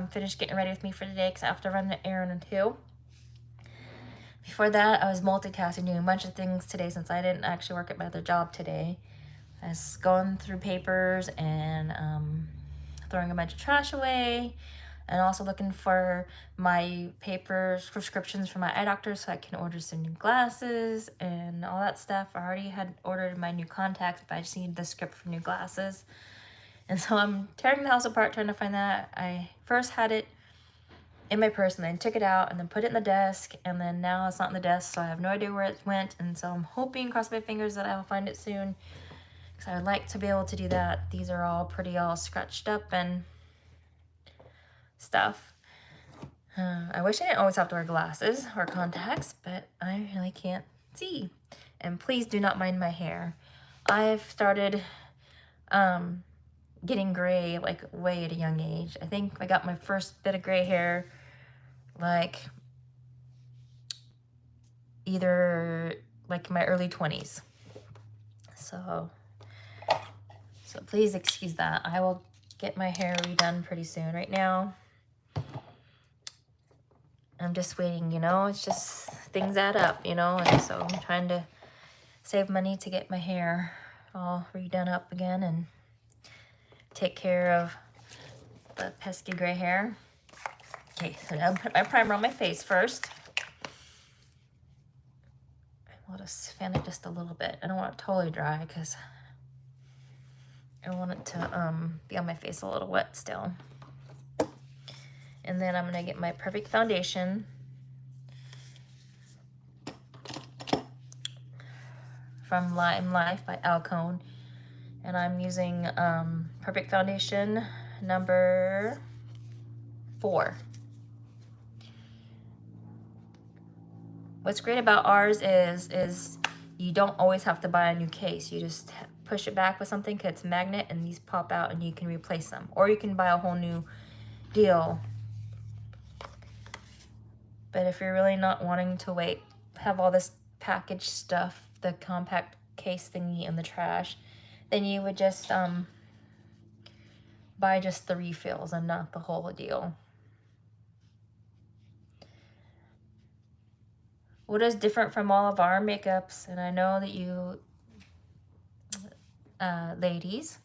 finished getting ready with me for today because I have to run an errand too. Before that, I was multitasking, doing a bunch of things today since I didn't actually work at my other job today. I was going through papers and throwing a bunch of trash away, and also looking for my papers, prescriptions for my eye doctor so I can order some new glasses and all that stuff. I already had ordered my new contacts, but I just needed the script for new glasses. And so I'm tearing the house apart trying to find that. I first had it in my purse and then took it out and then put it in the desk, and then now it's not in the desk, so I have no idea where it went. And so I'm hoping, cross my fingers, that I will find it soon, because I would like to be able to do that. These are all pretty all scratched up and stuff. I wish I didn't always have to wear glasses or contacts, but I really can't see. And please do not mind my hair. I've started getting gray like way at a young age. I think I got my first bit of gray hair like either like my early 20s. So please excuse that. I will get my hair redone pretty soon. Right now, I'm just waiting, you know, it's just things add up, you know, and so I'm trying to save money to get my hair all redone up again and take care of the pesky gray hair. Okay, so now I'll put my primer on my face first. I'll just fan it just a little bit. I don't want it totally dry because I want it to be on my face a little wet still. And then I'm gonna get my Perfect Foundation from Lime Life by Alcone. And I'm using Perfect Foundation number 4. What's great about ours is you don't always have to buy a new case. You just push it back with something because it's a magnet and these pop out and you can replace them. Or you can buy a whole new deal. But if you're really not wanting to wait, have all this packaged stuff, the compact case thingy in the trash, then you would just buy just the refills and not the whole deal. What is different from all of our makeups, and I know that you ladies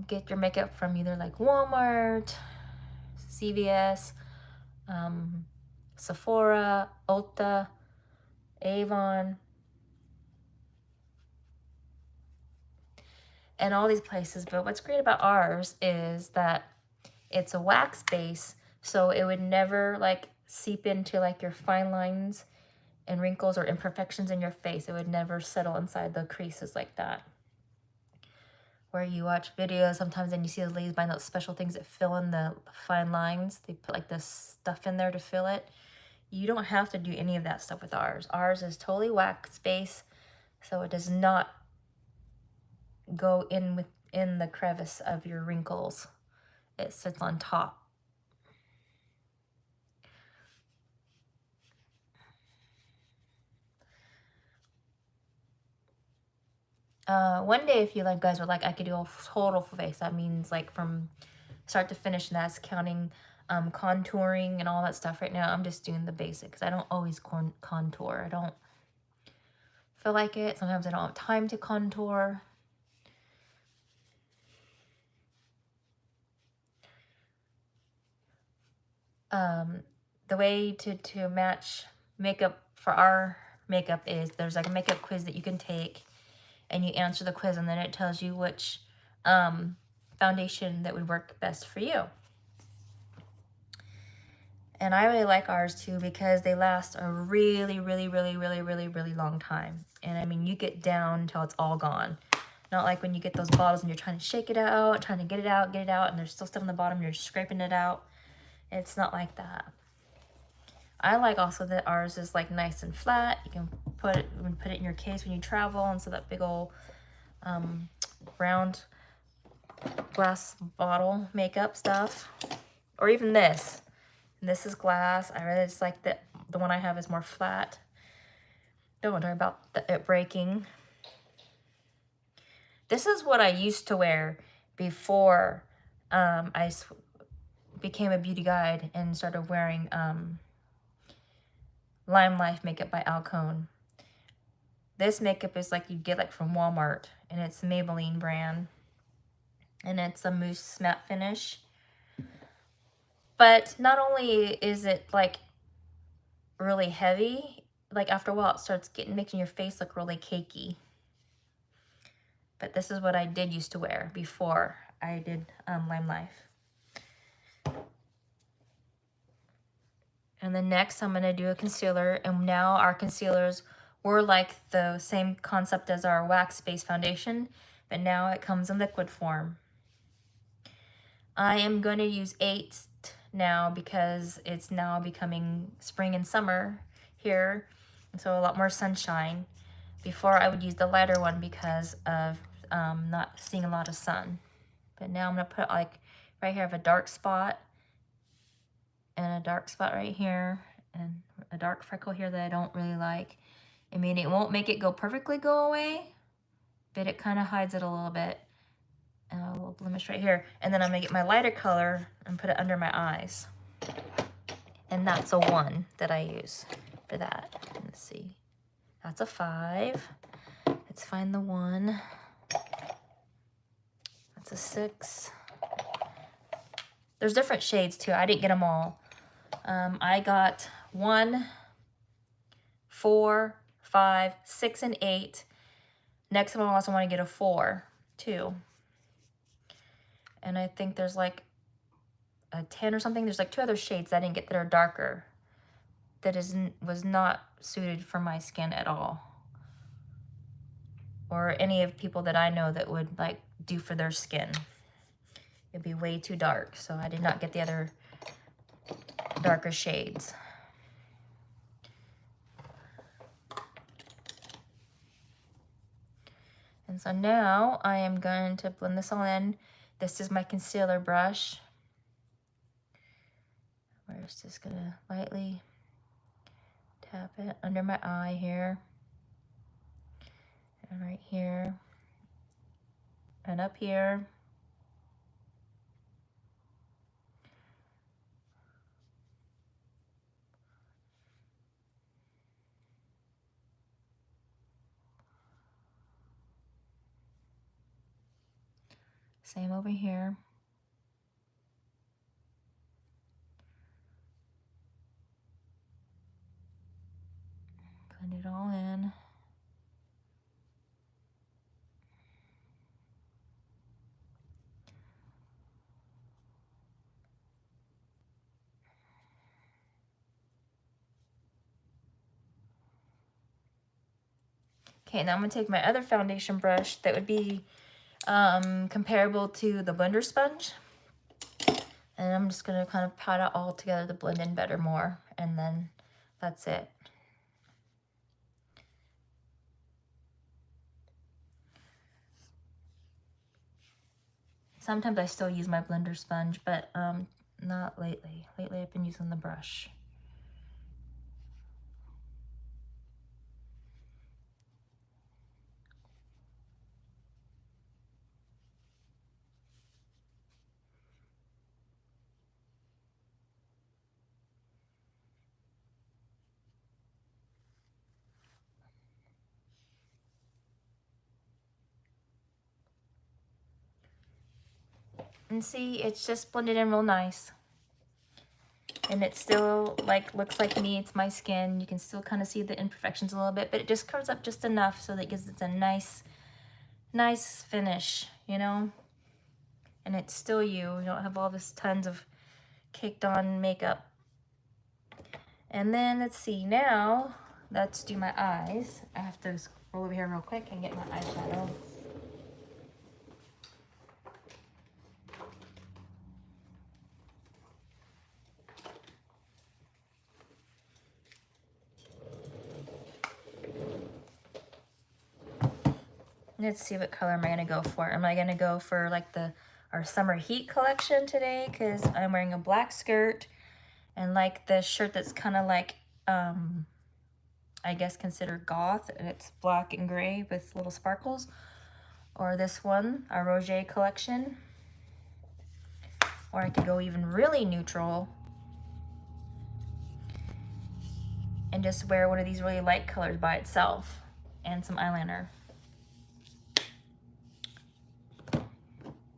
get your makeup from either like Walmart, CVS, Sephora, Ulta, Avon, and all these places. But what's great about ours is that it's a wax base, so it would never like seep into like your fine lines and wrinkles or imperfections in your face. It would never settle inside the creases like that. Where you watch videos sometimes and you see the ladies buying those special things that fill in the fine lines. They put like this stuff in there to fill it. You don't have to do any of that stuff with ours. Ours is totally wax base, so it does not go in within the crevice of your wrinkles. It sits on top. One day, if you guys would like, I could do a total face. That means like from start to finish, and that's counting contouring and all that stuff. Right now, I'm just doing the basics. I don't always contour. I don't feel like it. Sometimes I don't have time to contour. The way to match makeup for our makeup is there's like a makeup quiz that you can take, and you answer the quiz, and then it tells you which foundation that would work best for you. And I really like ours too because they last a really long time. And I mean, you get down until it's all gone. Not like when you get those bottles and you're trying to shake it out, trying to get it out, and there's still stuff on the bottom, and you're scraping it out. It's not like that. I like also that ours is like nice and flat. You can put it in your case when you travel, and so that big old round glass bottle makeup stuff. Or even this. And this is glass. I really just like that the one I have is more flat. Don't worry about it breaking. This is what I used to wear before I became a beauty guide and started wearing Lime Life makeup by Alcone. This makeup is like you'd get like from Walmart, and it's Maybelline brand. And it's a mousse matte finish. But not only is it like really heavy, like after a while it starts making your face look really cakey. But this is what I did used to wear before I did Lime Life. And then next I'm going to do a concealer, and now our concealers were like the same concept as our wax-based foundation, but now it comes in liquid form. I am going to use 8 now because it's now becoming spring and summer here, so a lot more sunshine. Before I would use the lighter one because of not seeing a lot of sun. But now I'm going to put like right here I have a dark spot and a dark spot right here and a dark freckle here that I don't really like. I mean, it won't make it go perfectly go away, but it kind of hides it a little bit. And a little blemish right here. And then I'm going to get my lighter color and put it under my eyes. And that's a 1 that I use for that. Let's see. That's a 5. Let's find the 1. That's a 6. There's different shades too. I didn't get them all. I got 1, 4, 5, 6, and 8. Next one I also want to get a 4 too. And I think there's like a 10 or something. There's like 2 other shades that I didn't get that are darker. That was not suited for my skin at all. Or any of people that I know that would like do for their skin. It'd be way too dark. So I did not get the other darker shades. And so now I am going to blend this all in. This is my concealer brush. We're just gonna lightly tap it under my eye here. And right here. And up here. Same over here. Blend it all in. Okay, now I'm going to take my other foundation brush that would be comparable to the blender sponge. And I'm just going to kind of pat it all together to blend in better more. And then that's it. Sometimes I still use my blender sponge, but not lately. Lately I've been using the brush. And see, it's just blended in real nice. And it still like looks like me, it's my skin. You can still kind of see the imperfections a little bit, but it just covers up just enough so that it gives it a nice finish, you know? And it's still you. You don't have all this tons of caked on makeup. And then let's see, now let's do my eyes. I have to scroll over here real quick and get my eyeshadow. Let's see, what color am I gonna go for? Am I gonna go for like our summer heat collection today? Because I'm wearing a black skirt and like the shirt that's kind of like, I guess considered goth, and it's black and gray with little sparkles. Or this one, our Roger collection. Or I could go even really neutral and just wear one of these really light colors by itself and some eyeliner.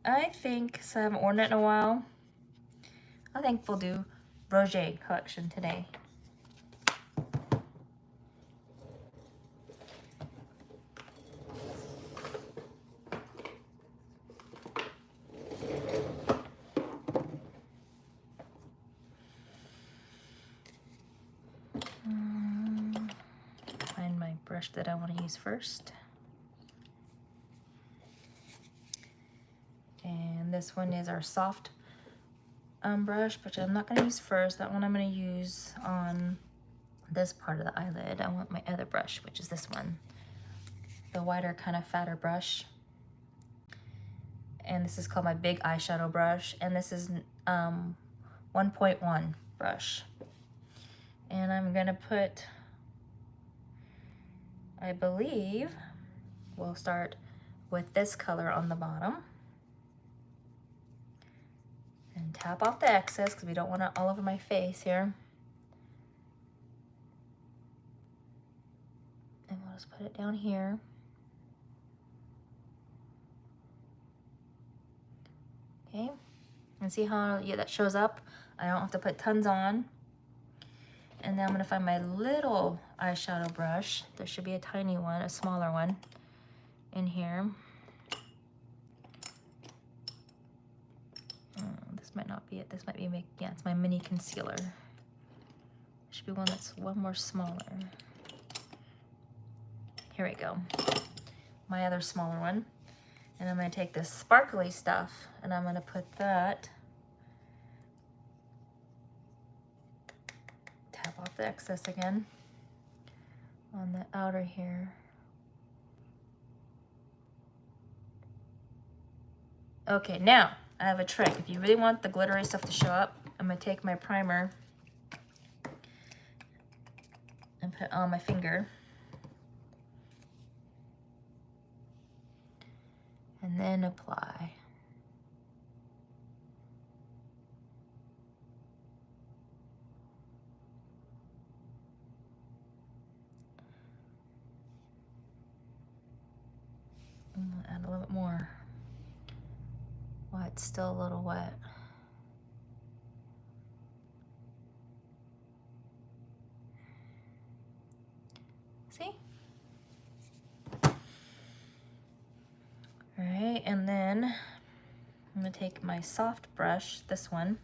I think, so I haven't worn it in a while, I think we'll do Roger collection today. Find my brush that I want to use first. And this one is our soft brush, which I'm not going to use first. That one I'm going to use on this part of the eyelid. I want my other brush, which is this one, the wider, kind of fatter brush. And this is called my big eyeshadow brush, and this is 1.1 brush. And I'm going to put, I believe we'll start with this color on the bottom. And tap off the excess because we don't want it all over my face here. And we'll just put it down here. Okay, and see how that shows up? I don't have to put tons on. And then I'm gonna find my little eyeshadow brush. There should be a tiny one, a smaller one in here. This might not be it. This might be, yeah, it's my mini concealer. Should be one that's one more smaller. Here we go. My other smaller one. And I'm gonna take this sparkly stuff and I'm gonna put that, tap off the excess again on the outer here. Okay, now I have a trick. If you really want the glittery stuff to show up, I'm gonna take my primer and put it on my finger. And then apply. And we'll add a little bit more while it's still a little wet. See? All right, and then I'm gonna take my soft brush, this one,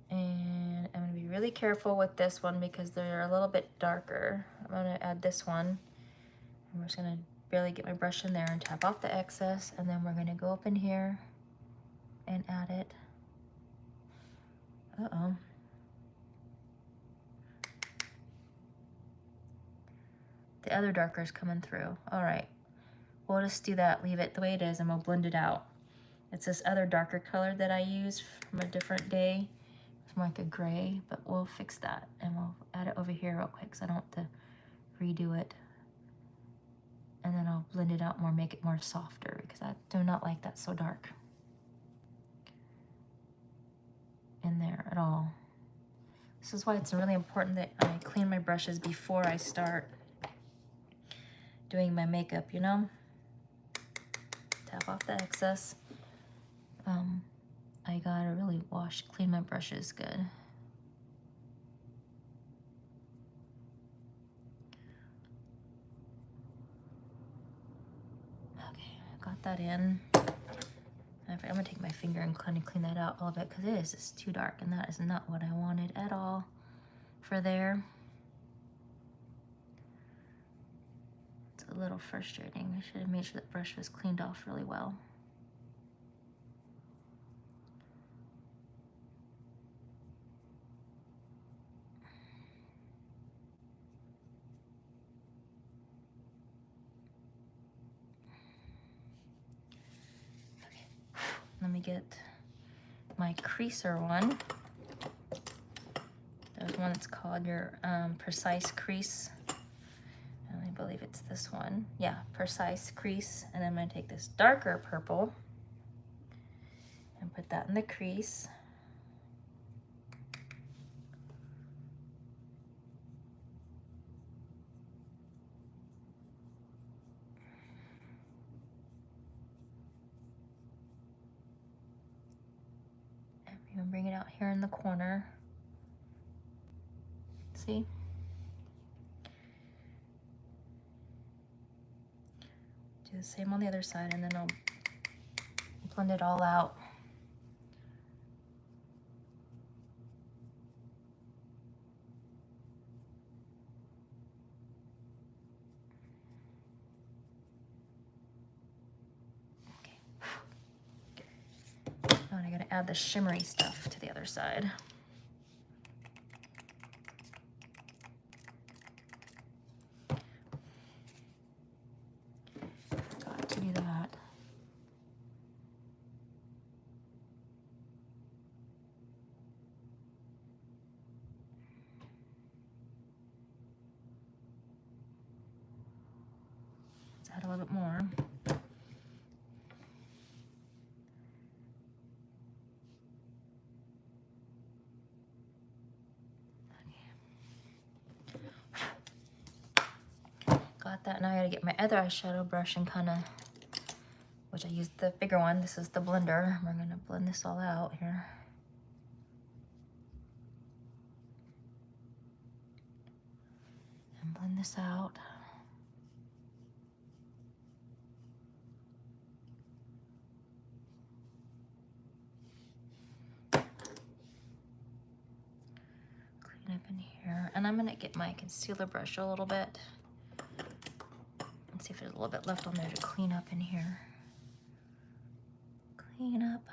and I'm gonna be really careful with this one because they're a little bit darker. I'm gonna add this one, and we're just gonna barely get my brush in there and tap off the excess, and then we're gonna go up in here and add it. Uh-oh. The other darker is coming through. All right, we'll just do that, leave it the way it is, and we'll blend it out. It's this other darker color that I used from a different day. It's more like a gray, but we'll fix that. And we'll add it over here real quick so I don't have to redo it. And then I'll blend it out more, make it more softer because I do not like that so dark in there at all. This is why it's really important that I clean my brushes before I start doing my makeup, you know? Tap off the excess. I gotta really clean my brushes good. Okay, got that in. I'm gonna take my finger and kind of clean that out a little bit because it is just too dark and that is not what I wanted at all for there. A little frustrating. I should have made sure that brush was cleaned off really well. Okay, let me get my creaser one. There's one that's called your Precise Crease. I believe believe it's this one. Yeah, Precise Crease. And I'm going to take this darker purple and put that in the crease. And even bring it out here in the corner. See? Do the same on the other side, and then I'll blend it all out. Okay. Now I gotta add the shimmery stuff to the other side. Got to do that. Add a little bit more. Got that. Now I gotta get my other eyeshadow brush and kind of, which I used the bigger one. This is the blender. We're gonna blend this all out here. And blend this out. Clean up in here. And I'm gonna get my concealer brush a little bit. And see if there's a little bit left on there to clean up in here. Clean up.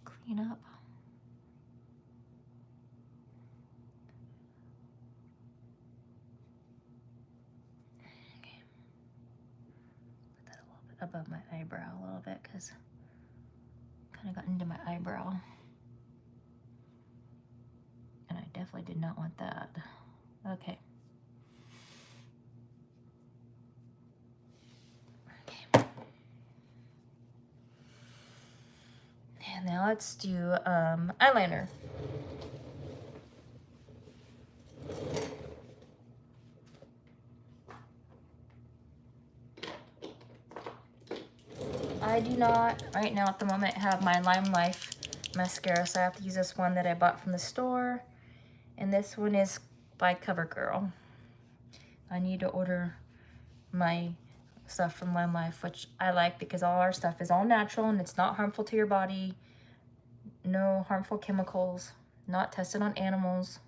Clean up. Okay. Put that a little bit above my eyebrow a little bit because kind of got into my eyebrow. And I definitely did not want that. Okay. And now let's do eyeliner. I do not, right now at the moment, have my Lime Life mascara, so I have to use this one that I bought from the store. And this one is by CoverGirl. I need to order my stuff from Lime Life, which I like because all our stuff is all natural and it's not harmful to your body. No harmful chemicals, not tested on animals.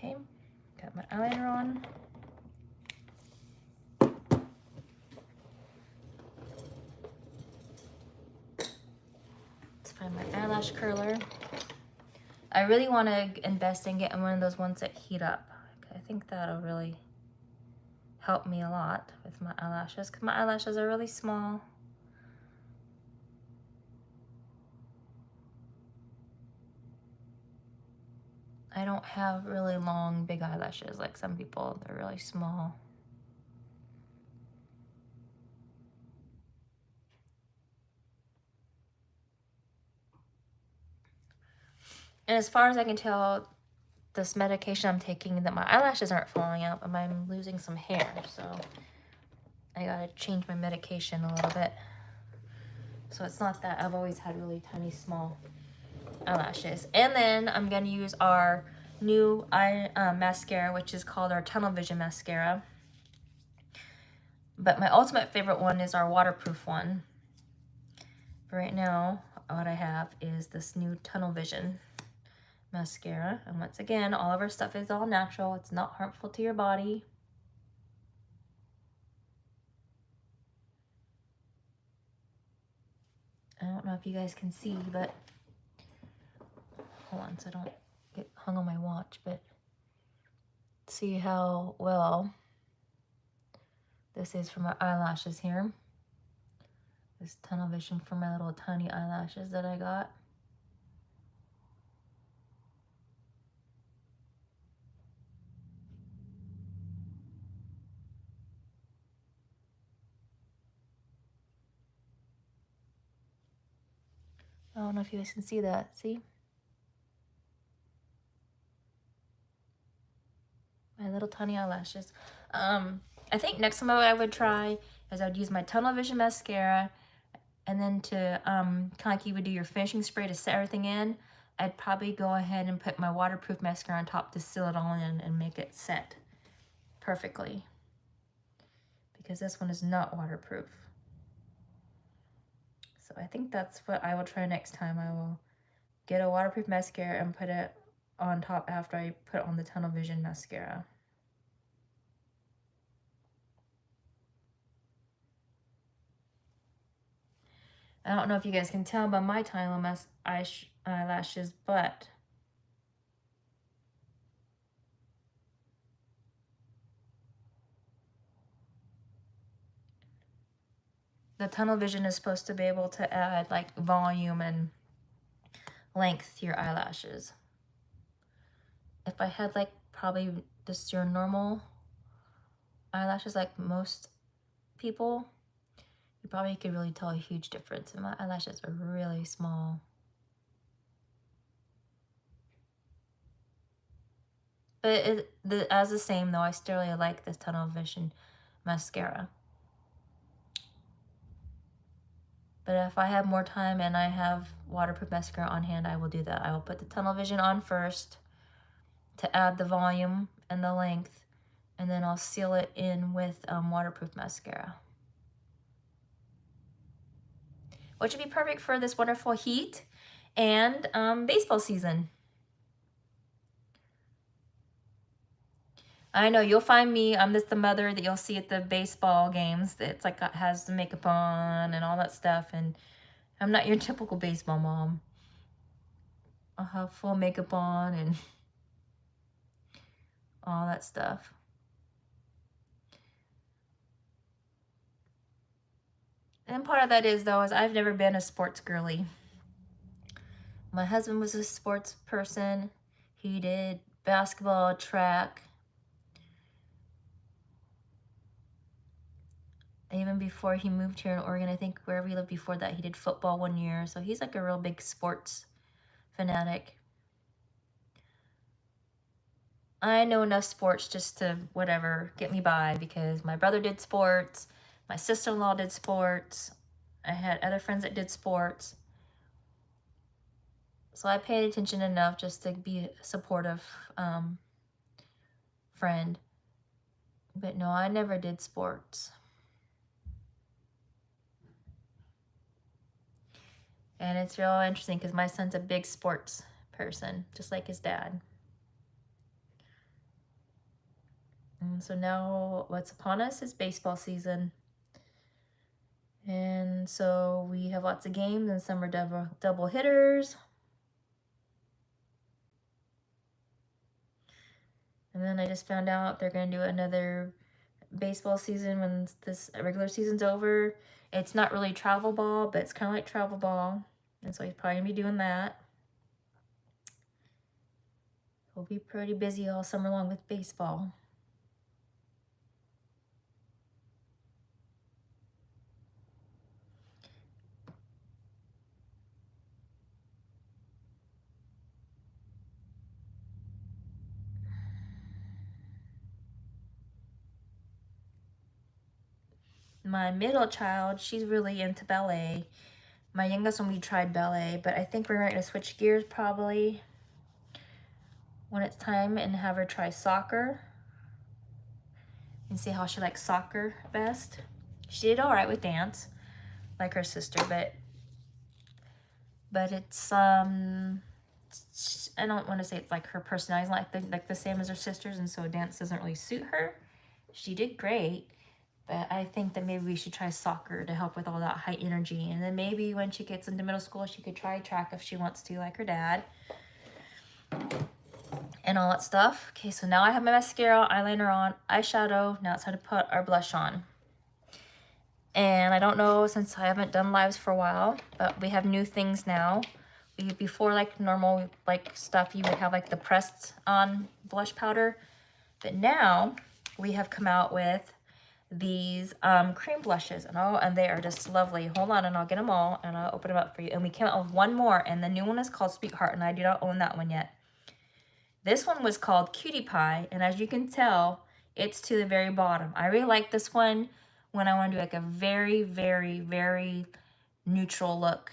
Okay, got my eyeliner on. Let's find my eyelash curler. I really want to invest in getting one of those ones that heat up. I think that'll really help me a lot with my eyelashes because my eyelashes are really small. I don't have really long, big eyelashes like some people. They're really small. And as far as I can tell, this medication I'm taking, that my eyelashes aren't falling out, but I'm losing some hair. So I gotta change my medication a little bit. So it's not that. I've always had really tiny, small eyelashes. And then I'm gonna use our new eye mascara, which is called our Tunnel Vision Mascara. But my ultimate favorite one is our waterproof one. But right now, what I have is this new Tunnel Vision mascara. And once again, all of our stuff is all natural. It's not harmful to your body. I don't know if you guys can see, but hold on so I don't get hung on my watch, but see how well this is for my eyelashes here. This tunnel vision for my little tiny eyelashes that I got. I don't know if you guys can see that. See? My little tiny eyelashes. I think next time what I would try is I would use my tunnel vision mascara, and then to kind of like you would do your finishing spray to set everything in, I'd probably go ahead and put my waterproof mascara on top to seal it all in and make it set perfectly. Because this one is not waterproof. So I think that's what I will try next time. I will get a waterproof mascara and put it on top after I put on the tunnel vision mascara. I don't know if you guys can tell by my tiny eyelashes, but the tunnel vision is supposed to be able to add like volume and length to your eyelashes. If I had like probably just your normal eyelashes like most people, you probably could really tell a huge difference. And my eyelashes are really small. But as the same though, I still really like this tunnel vision mascara. But if I have more time and I have waterproof mascara on hand, I will do that. I will put the tunnel vision on first to add the volume and the length, and then I'll seal it in with waterproof mascara. Which would be perfect for this wonderful heat and baseball season. I know you'll find me, I'm just the mother that you'll see at the baseball games. It's like has the makeup on and all that stuff, and I'm not your typical baseball mom. I'll have full makeup on and all that stuff. And part of that is though, is I've never been a sports girly. My husband was a sports person. He did basketball, track. Even before he moved here in Oregon, I think wherever he lived before that, he did football 1 year. So he's like a real big sports fanatic. I know enough sports just to whatever get me by, because my brother did sports, my sister-in-law did sports, I had other friends that did sports. So I paid attention enough just to be a supportive friend. But no, I never did sports. And it's real interesting because my son's a big sports person, just like his dad. And so now what's upon us is baseball season. And so we have lots of games, and some are double hitters. And then I just found out they're going to do another baseball season when this regular season's over. It's not really travel ball, but it's kind of like travel ball. And so he's probably going to be doing that. We'll be pretty busy all summer long with baseball. My middle child, she's really into ballet. My youngest one, we tried ballet, but I think we're going to switch gears probably when it's time and have her try soccer and see how she likes soccer best. She did all right with dance, like her sister, but it's I don't want to say it's like her personality is like the same as her sisters, and so dance doesn't really suit her. She did great, But I think that maybe we should try soccer to help with all that high energy. And then maybe when she gets into middle school, she could try track if she wants to, like her dad. And all that stuff. Okay, so now I have my mascara, eyeliner on, eyeshadow. Now it's time to put our blush on. And I don't know, since I haven't done lives for a while, but we have new things now. Before, like normal like stuff, you would have like the pressed on blush powder. But now we have come out with these cream blushes, and they are just lovely. Hold on, and I'll get them all, and I'll open them up for you. And we came out with one more, and the new one is called Sweetheart, and I do not own that one yet. This one was called Cutie Pie, and as you can tell, it's to the very bottom. I really like this one when I want to do like a very, very, very neutral look.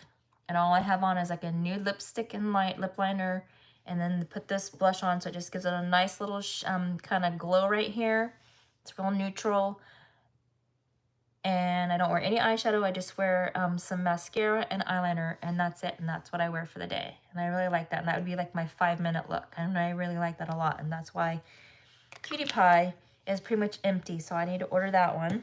And all I have on is like a nude lipstick and lip liner, and then put this blush on, so it just gives it a nice little kind of glow right here. It's real neutral. And I don't wear any eyeshadow. I just wear some mascara and eyeliner, and that's it. And that's what I wear for the day. And I really like that. And that would be like my 5-minute look. And I really like that a lot. And that's why Cutie Pie is pretty much empty. So I need to order that one.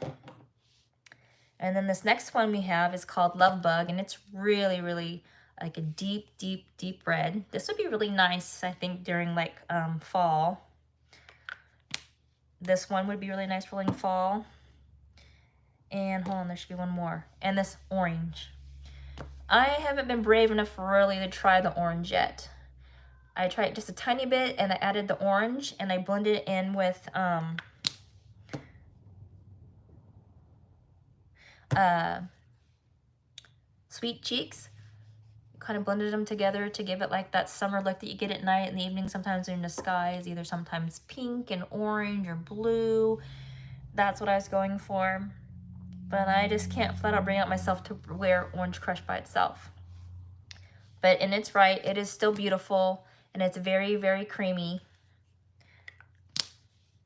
And then this next one we have is called Love Bug. And it's really, really like a deep, deep, deep red. This would be really nice, I think, during like fall. This one would be really nice for like fall. And hold on, there should be one more. And this orange. I haven't been brave enough really to try the orange yet. I tried just a tiny bit, and I added the orange, and I blended it in with Sweet Cheeks. Kind of blended them together to give it like that summer look that you get at night. In the evening, sometimes in the sky is either sometimes pink and orange or blue. That's what I was going for. But I just can't flat out bring out myself to wear Orange Crush by itself. But in its right, it is still beautiful, and it's very, very creamy.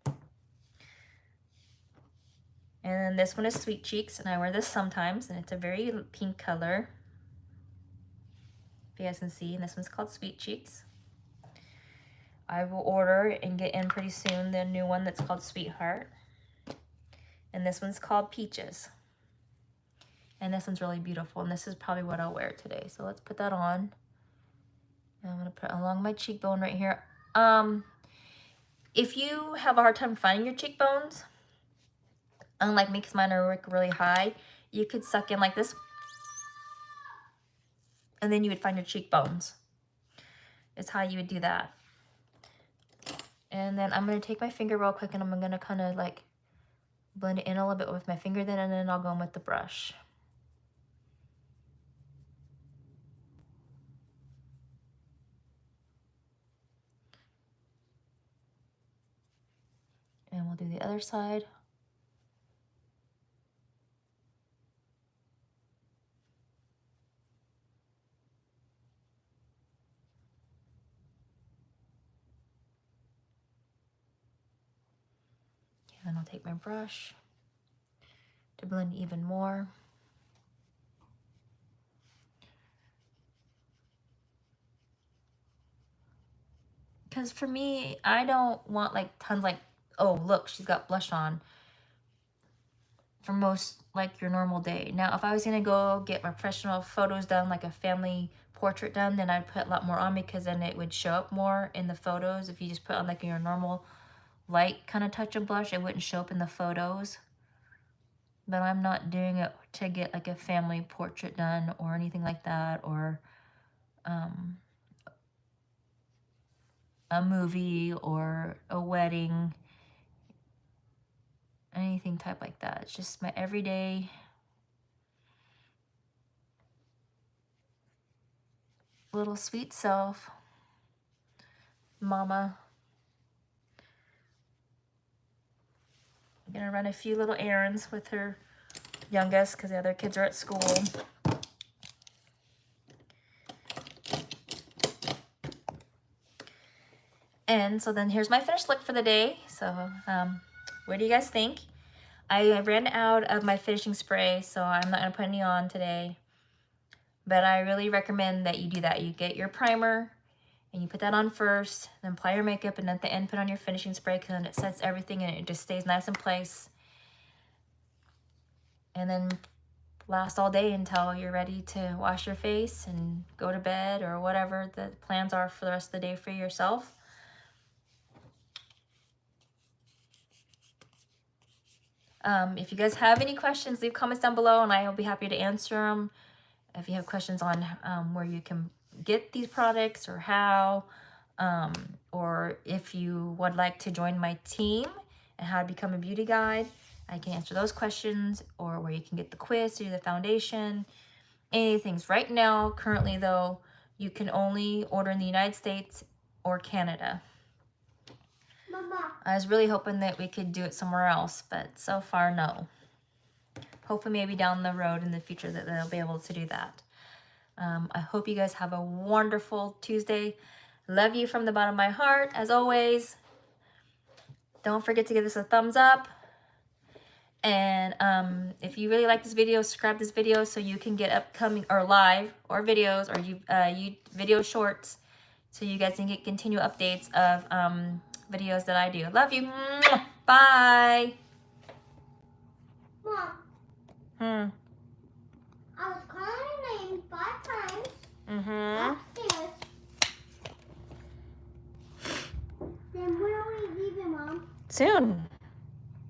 And then this one is Sweet Cheeks, and I wear this sometimes, and it's a very pink color. If you guys can see, and this one's called Sweet Cheeks. I will order and get in pretty soon the new one that's called Sweetheart. And this one's called Peaches. And this one's really beautiful. And this is probably what I'll wear today. So let's put that on. And I'm going to put it along my cheekbone right here. If you have a hard time finding your cheekbones, unlike me, because mine are really high, you could suck in like this. And then you would find your cheekbones. It's how you would do that. And then I'm going to take my finger real quick, and I'm going to kind of like blend it in a little bit with my finger, and then I'll go in with the brush. And we'll do the other side. And then I'll take my brush to blend even more. Because for me, I don't want like tons like, oh, look, she's got blush on for most like your normal day. Now, if I was going to go get my professional photos done, like a family portrait done, then I'd put a lot more on, because then it would show up more in the photos. If you just put on like your normal light kind of touch of blush, it wouldn't show up in the photos. But I'm not doing it to get like a family portrait done or anything like that, or a movie or a wedding, anything type like that. It's just my everyday little sweet self, mama. I'm gonna run a few little errands with her youngest, because the other kids are at school. And so then here's my finished look for the day. So what do you guys think? I ran out of my finishing spray, so I'm not gonna put any on today. But I really recommend that you do that. You get your primer, and you put that on first, then apply your makeup, and at the end put on your finishing spray, because then it sets everything and it just stays nice in place. and then last all day until you're ready to wash your face and go to bed or whatever the plans are for the rest of the day for yourself. If you guys have any questions, leave comments down below and I will be happy to answer them. If you have questions on where you can get these products or how, or if you would like to join my team and how to become a beauty guide, I can answer those questions, or where you can get the quiz or the foundation, anything. Right now, currently though, you can only order in the United States or Canada. Mama. I was really hoping that we could do it somewhere else, but so far, no. Hopefully maybe down the road in the future that they'll be able to do that. I hope you guys have a wonderful Tuesday. Love you from the bottom of my heart, as always. Don't forget to give this a thumbs up. And if you really like this video, subscribe to this video so you can get upcoming or live or videos or you video shorts, so you guys can get continual updates of videos that I do. Love you. Bye. Mom. I was calling your name 5 times. Upstairs. Then when are we leaving, Mom? Soon.